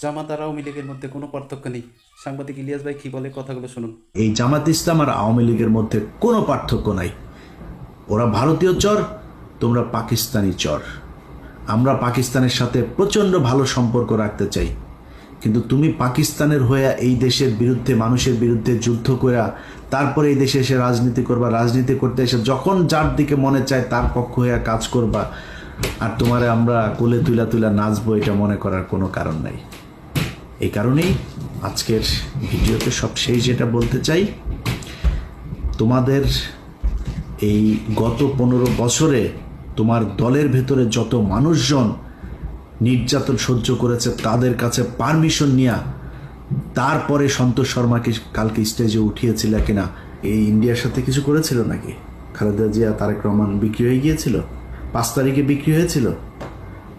জামাত আর আওয়ামী লীগের মধ্যে কোনো পার্থক্য নেই। সাংবাদিক ইলিয়াস ভাই কি বলে কথাগুলো শুনুন। এই জামাত ইসলাম আর আওয়ামী লীগের মধ্যে কোনো পার্থক্য নাই। ওরা ভারতীয় চর, তোমরা পাকিস্তানি চর। আমরা পাকিস্তানের সাথে প্রচণ্ড ভালো সম্পর্ক রাখতে চাই, কিন্তু তুমি পাকিস্তানের হয়ে এই দেশের বিরুদ্ধে, মানুষের বিরুদ্ধে যুদ্ধ করে তারপরে এই দেশে এসে রাজনীতি করবা। রাজনীতি করতে এসে যখন যার দিকে মনে চায় তার পক্ষ হয়ে কাজ করবা, আর তোমারে আমরা কোলে তুলা তুলা নাচবো, এটা মনে করার কোনো কারণ নাই। এই কারণেই আজকের ভিডিওতে সবশেষ যেটা বলতে চাই, তোমাদের এই গত 15 বছরে তোমার দলের ভেতরে যত মানুষজন নির্যাতন সহ্য করেছে তাদের কাছে পারমিশন নিয়ে তারপরে সন্তোষ শর্মাকে কালকে স্টেজে উঠিয়েছিল কিনা? এই ইন্ডিয়ার সাথে কিছু করেছিল নাকি? খালেদা জিয়া, তারেক রহমান বিক্রি হয়ে গিয়েছিল, 5 তারিখে বিক্রি হয়েছিল।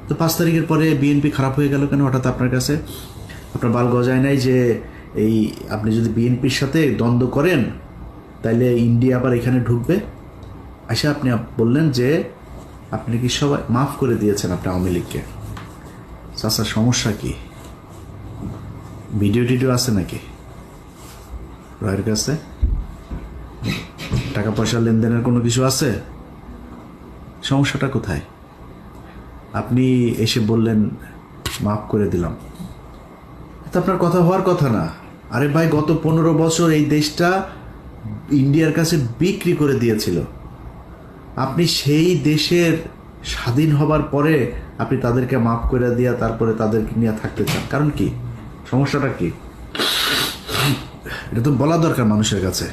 তো 5 তারিখের পরে বিএনপি খারাপ হয়ে গেল কেন হঠাৎ আপনার কাছে? আপনার বাল গজায় নাই যে এই আপনি যদি বিএনপির সাথে দ্বন্দ্ব করেন তাইলে ইন্ডিয়া আবার এখানে ঢুকবে? আচ্ছা, আপনি বললেন যে আপনি কি সবাই মাফ করে দিয়েছেন আপনি আওয়ামী লীগকে। চাচার সমস্যা কি? ভিডিও টিডিও আছে নাকি রয়ের কাছে? টাকা পয়সা লেনদেনের কোনো কিছু আছে? সমস্যাটা কোথায়? আপনি এসে বললেন মাফ করে দিলাম, এটা আপনার কথা হওয়ার কথা না। আরে ভাই, গত 15 বছর এই দেশটা ইন্ডিয়ার কাছে বিক্রি করে দিয়েছিল। আপনি সেই দেশের স্বাধীন হবার পরে আপনি তাদেরকে মাফ করে দিয়া তারপরে তাদেরকে নিয়ে থাকতে চান, কারণ কি? সমস্যাটা কি? এটা তো বলা দরকার মানুষের কাছে।